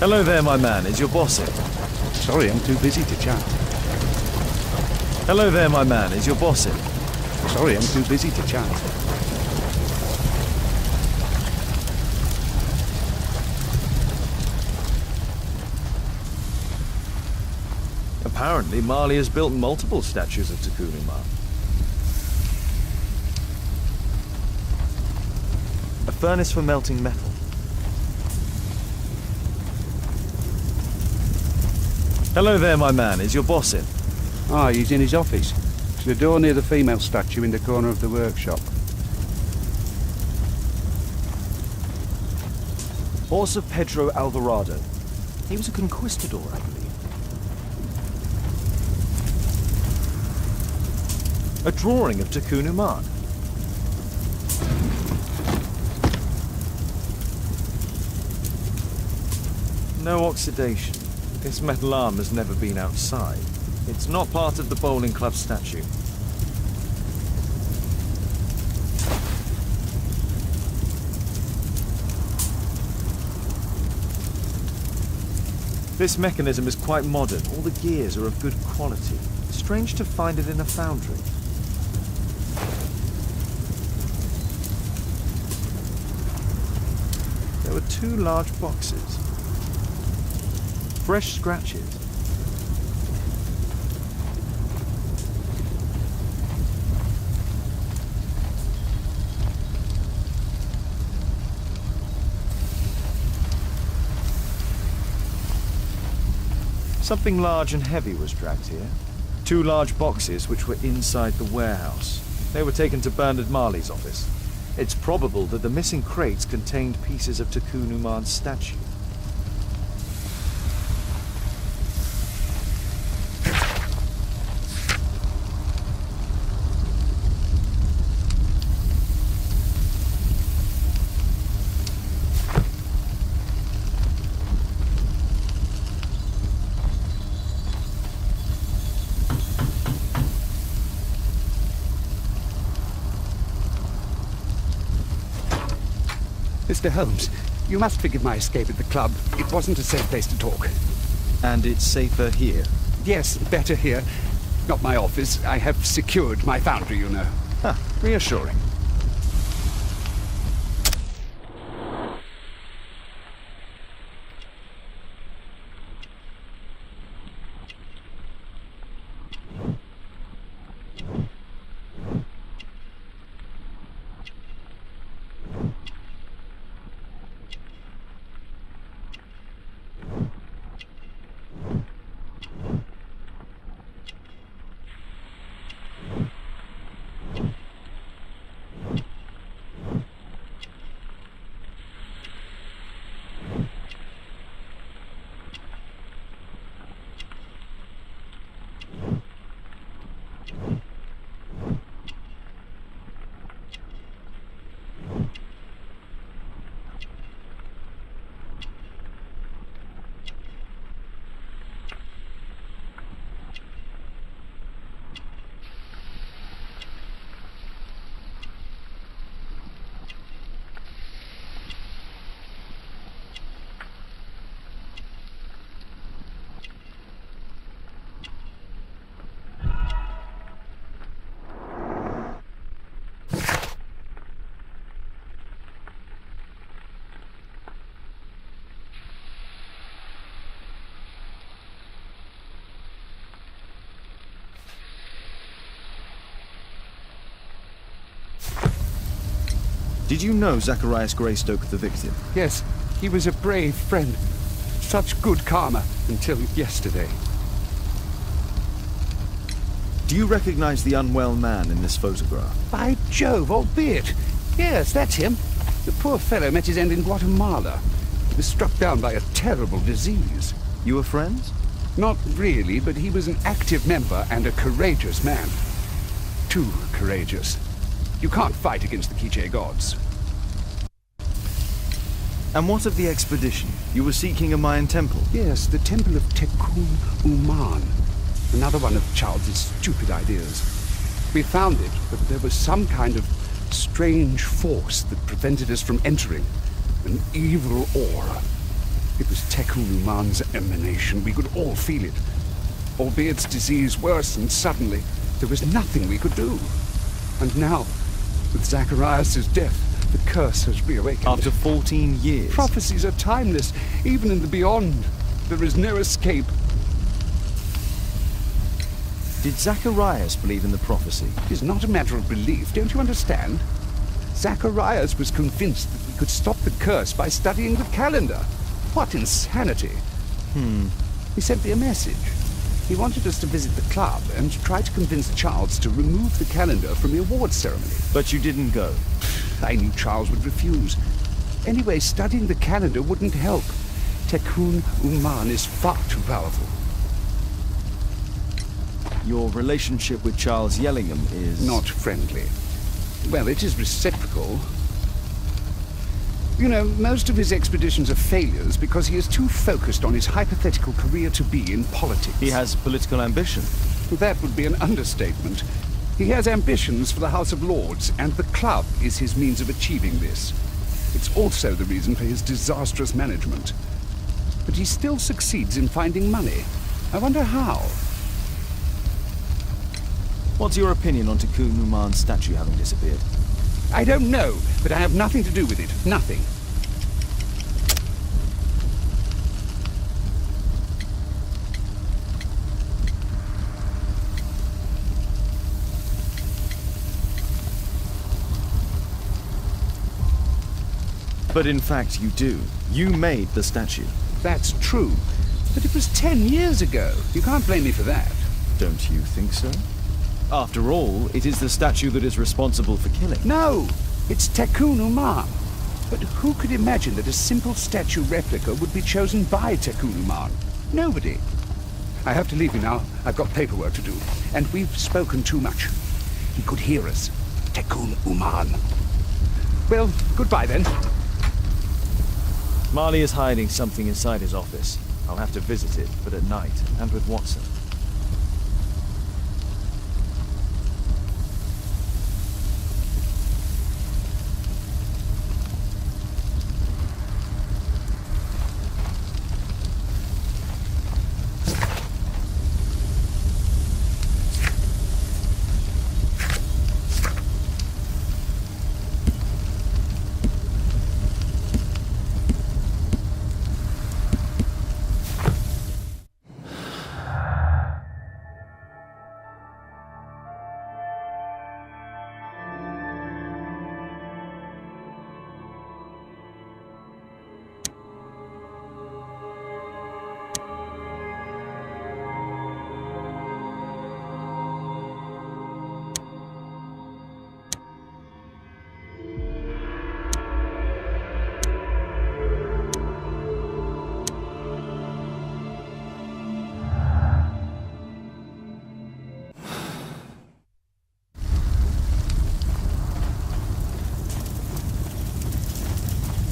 Hello there, my man. Is your boss in? Sorry, I'm too busy to chat. Hello there, my man. Is your boss in? Sorry, I'm too busy to chat. Apparently, Marley has built multiple statues of Takunuma. A furnace for melting metal. Hello there, my man. Is your boss in? Ah, he's in his office. It's the door near the female statue in the corner of the workshop. Horse of Pedro Alvarado. He was a conquistador, I believe. A drawing of Takunuma. No oxidation. This metal arm has never been outside. It's not part of the bowling club statue. This mechanism is quite modern. All the gears are of good quality. Strange to find it in a foundry. There were 2 large boxes. Fresh scratches. Something large and heavy was dragged here. 2 large boxes which were inside the warehouse. They were taken to Bernard Marley's office. It's probable that the missing crates contained pieces of Takunuman's statue. Mr. Holmes, you must forgive my escape at the club. It wasn't a safe place to talk. And it's safer here? Yes, better here. Not my office. I have secured my foundry, you know. Huh, reassuring. Did you know Zacharias Greystoke, the victim? Yes, he was a brave friend. Such good karma until yesterday. Do you recognize the unwell man in this photograph? By Jove, albeit. Yes, that's him. The poor fellow met his end in Guatemala. He was struck down by a terrible disease. You were friends? Not really, but he was an active member and a courageous man. Too courageous. You can't fight against the Quiche gods. And what of the expedition? You were seeking a Mayan temple? Yes, the temple of Tekun Uman. Another one of Charles's stupid ideas. We found it, but there was some kind of strange force that prevented us from entering. An evil aura. It was Tekun Uman's emanation. We could all feel it. Albeit disease worsened suddenly, there was nothing we could do. And now, with Zacharias' death, the curse has reawakened. After 14 years. Prophecies are timeless. Even in the beyond, there is no escape. Did Zacharias believe in the prophecy? It is not a matter of belief, don't you understand? Zacharias was convinced that we could stop the curse by studying the calendar. What insanity! He sent me a message. He wanted us to visit the club and try to convince Charles to remove the calendar from the awards ceremony. But you didn't go. I knew Charles would refuse. Anyway, studying the calendar wouldn't help. Tekun Uman is far too powerful. Your relationship with Charles Yellingham is... Not friendly. Well, it is reciprocal. You know, most of his expeditions are failures because he is too focused on his hypothetical career to be in politics. He has political ambition. That would be an understatement. He has ambitions for the House of Lords, and the club is his means of achieving this. It's also the reason for his disastrous management. But he still succeeds in finding money. I wonder how. What's your opinion on Tekun Uman's statue having disappeared? I don't know, but I have nothing to do with it. Nothing. But in fact you do. You made the statue. That's true. But it was 10 years ago. You can't blame me for that. Don't you think so? After all, it is the statue that is responsible for killing. No! It's Tekun Uman. But who could imagine that a simple statue replica would be chosen by Tekun Uman? Nobody. I have to leave you now. I've got paperwork to do. And we've spoken too much. He could hear us. Tekun Uman. Well, goodbye then. Marley is hiding something inside his office. I'll have to visit it, but at night, and with Watson.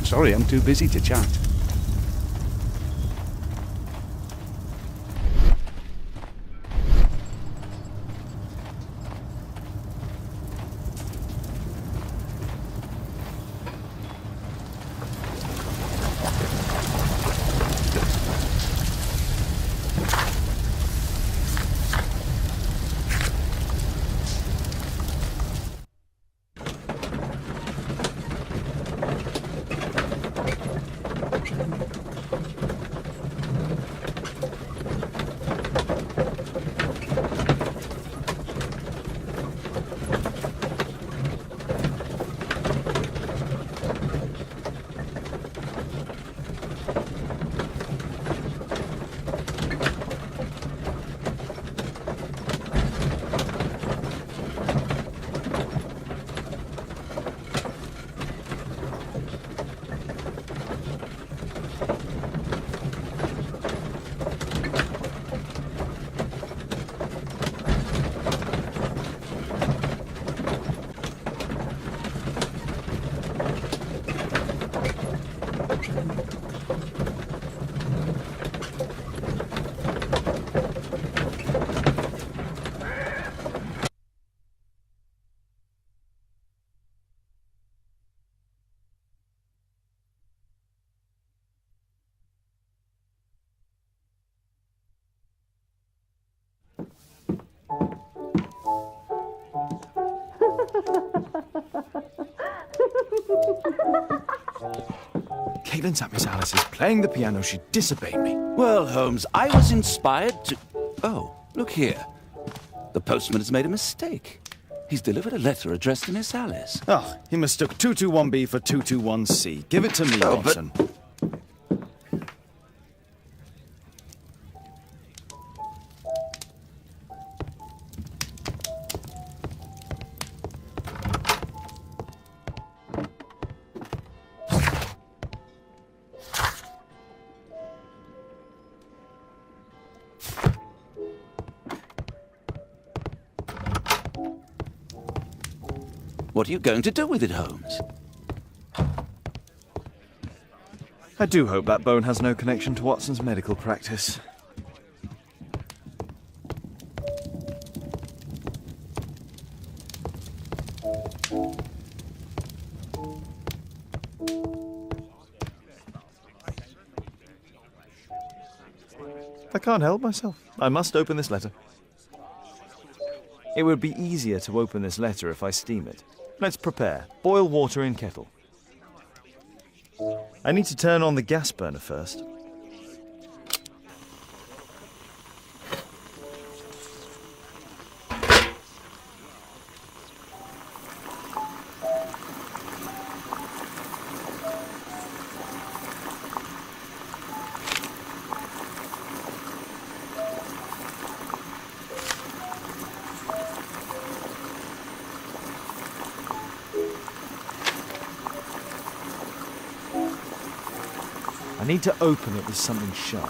Sorry, I'm too busy to chat. Caitlin's at Miss Alice's playing the piano. She disobeyed me. Well, Holmes, I was inspired to... Oh, look here. The postman has made a mistake. He's delivered a letter addressed to Miss Alice. Oh, he mistook 221B for 221C. Give it to me, Watson. What are you going to do with it, Holmes? I do hope that bone has no connection to Watson's medical practice. I can't help myself. I must open this letter. It would be easier to open this letter if I steam it. Let's prepare. Boil water in kettle. I need to turn on the gas burner first. I need to open it with something sharp.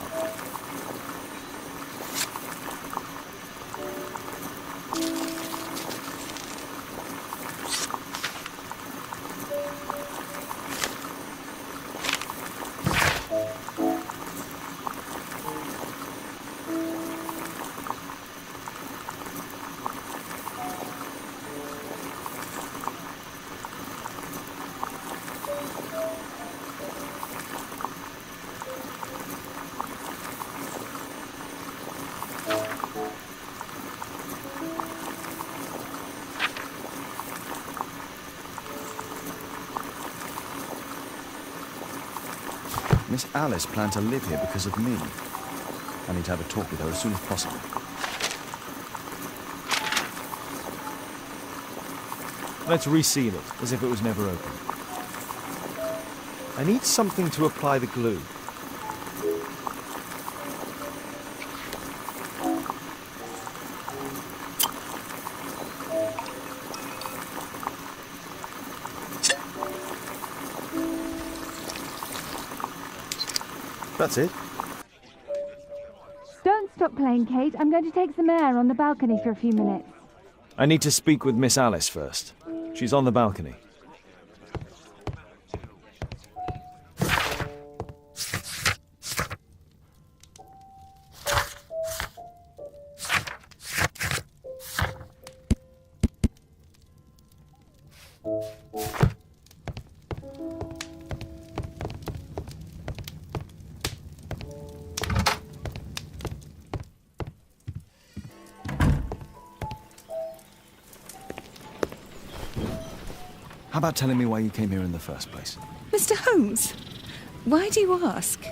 Miss Alice planned to live here because of me. I need to have a talk with her as soon as possible. Let's reseal it, as if it was never opened. I need something to apply the glue. That's it. Don't stop playing, Kate. I'm going to take some air on the balcony for a few minutes. I need to speak with Miss Alice first. She's on the balcony. How about telling me why you came here in the first place? Mr. Holmes, why do you ask?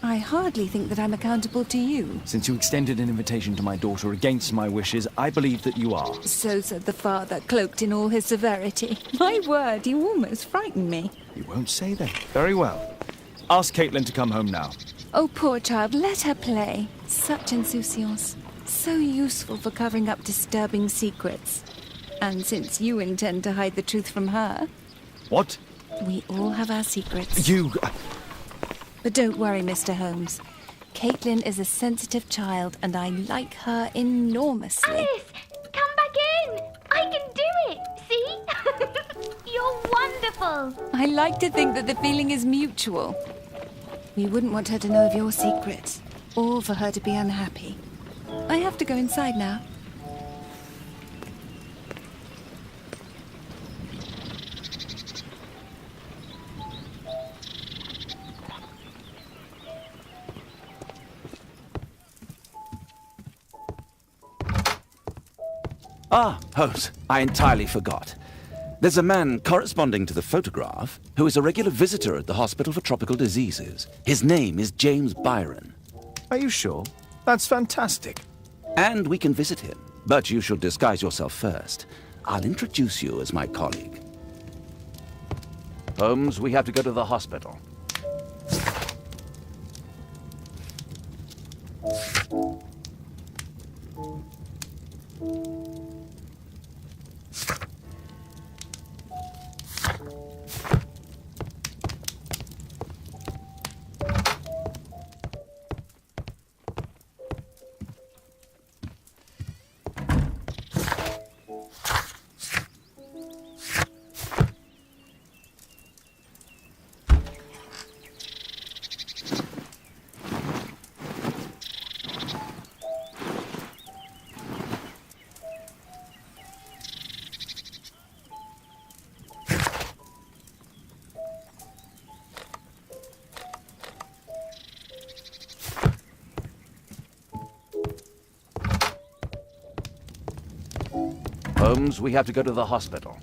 I hardly think that I'm accountable to you. Since you extended an invitation to my daughter against my wishes, I believe that you are. So said the father, cloaked in all his severity. My word, you almost frightened me. You won't say that. Very well. Ask Caitlin to come home now. Oh, poor child, let her play. Such insouciance. So useful for covering up disturbing secrets. And since you intend to hide the truth from her... What? We all have our secrets. You... But don't worry, Mr. Holmes. Caitlin is a sensitive child, and I like her enormously. Alice, come back in. I can do it. See? You're wonderful. I like to think that the feeling is mutual. We wouldn't want her to know of your secrets, or for her to be unhappy. I have to go inside now. Ah, Holmes, I entirely forgot. There's a man corresponding to the photograph who is a regular visitor at the Hospital for Tropical Diseases. His name is James Byron. Are you sure? That's fantastic. And we can visit him, but you should disguise yourself first. I'll introduce you as my colleague. Holmes, we have to go to the hospital. Holmes, we have to go to the hospital.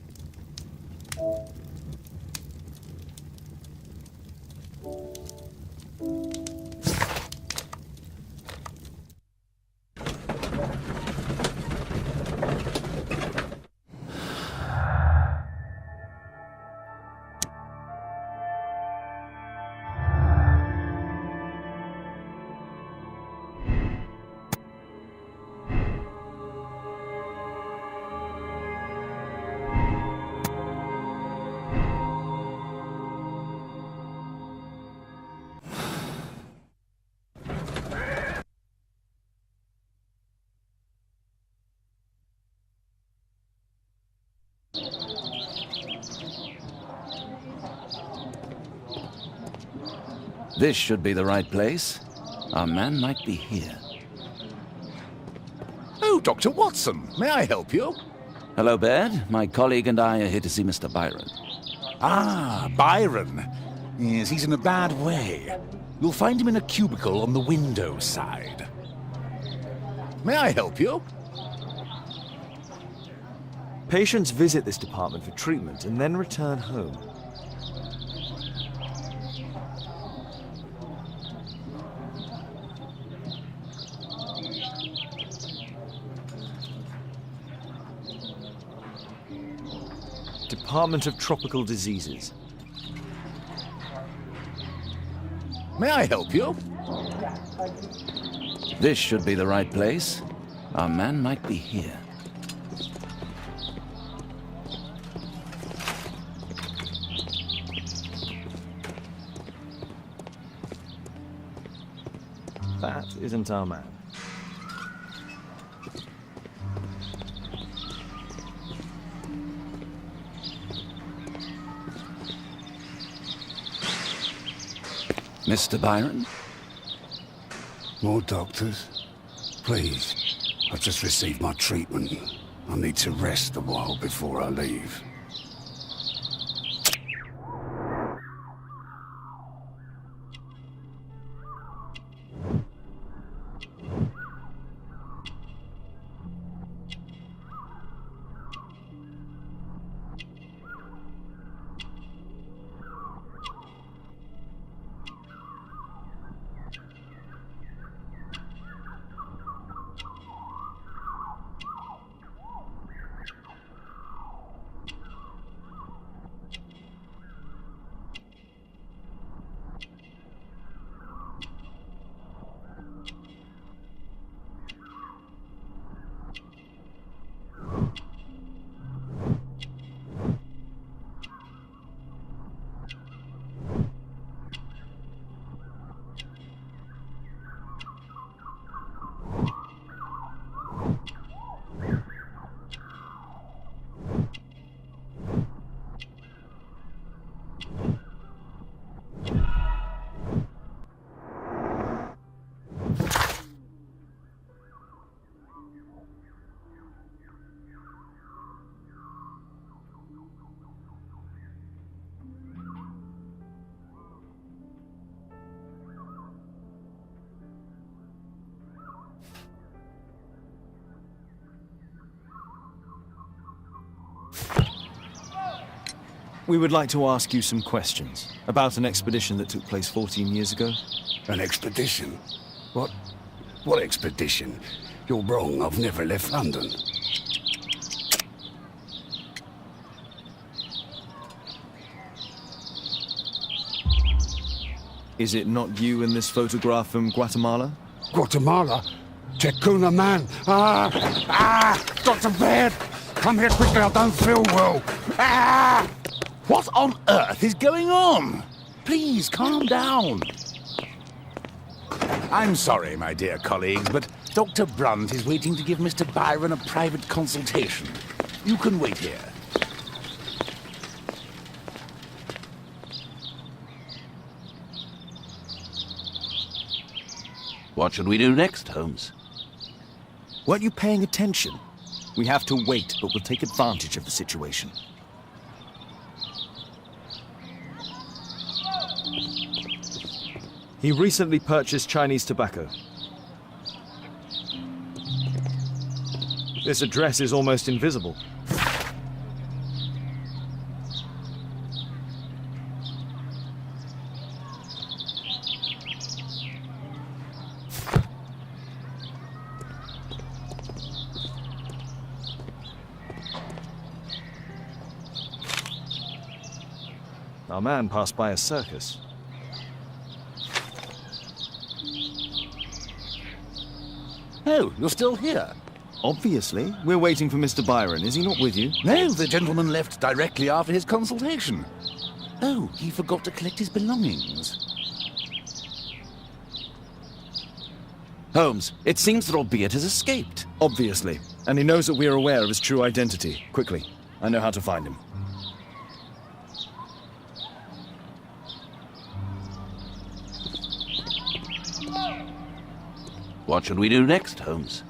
This should be the right place. Our man might be here. Oh, Dr. Watson, may I help you? Hello, Baird. My colleague and I are here to see Mr. Byron. Ah, Byron. Yes, he's in a bad way. You'll find him in a cubicle on the window side. May I help you? Patients visit this department for treatment and then return home. Department of Tropical Diseases. May I help you? This should be the right place. Our man might be here. That isn't our man. Mr. Byron? More doctors? Please. I've just received my treatment. I need to rest a while before I leave. We would like to ask you some questions about an expedition that took place 14 years ago. An expedition? What expedition? You're wrong. I've never left London. Is it not you in this photograph from Guatemala? Guatemala? Tecuna man! Dr. Baird! Come here quickly, I don't feel well! What on earth is going on? Please, calm down. I'm sorry, my dear colleagues, but Dr. Brunt is waiting to give Mr. Byron a private consultation. You can wait here. What should we do next, Holmes? Weren't you paying attention? We have to wait, but we'll take advantage of the situation. He recently purchased Chinese tobacco. This address is almost invisible. Our man passed by a circus. Oh, you're still here? Obviously. We're waiting for Mr. Byron. Is he not with you? No, the gentleman left directly after his consultation. Oh, he forgot to collect his belongings. Holmes, it seems that Albeit has escaped. Obviously. And he knows that we are aware of his true identity. Quickly. I know how to find him. What should we do next, Holmes?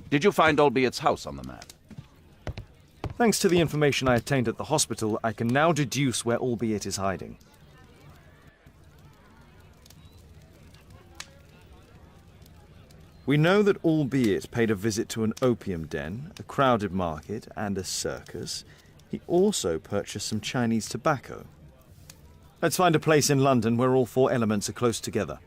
Did you find Albiet's house on the map? Thanks to the information I obtained at the hospital, I can now deduce where Albiet is hiding. We know that Albiet paid a visit to an opium den, a crowded market, and a circus. He also purchased some Chinese tobacco. Let's find a place in London where all four elements are close together.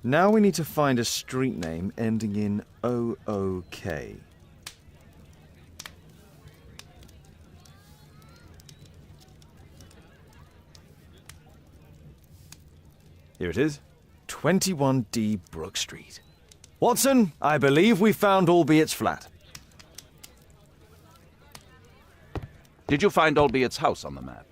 Now we need to find a street name ending in OOK. Here it is. 21D Brook Street. Watson, I believe we found Albeit's flat. Did you find Albeit's house on the map?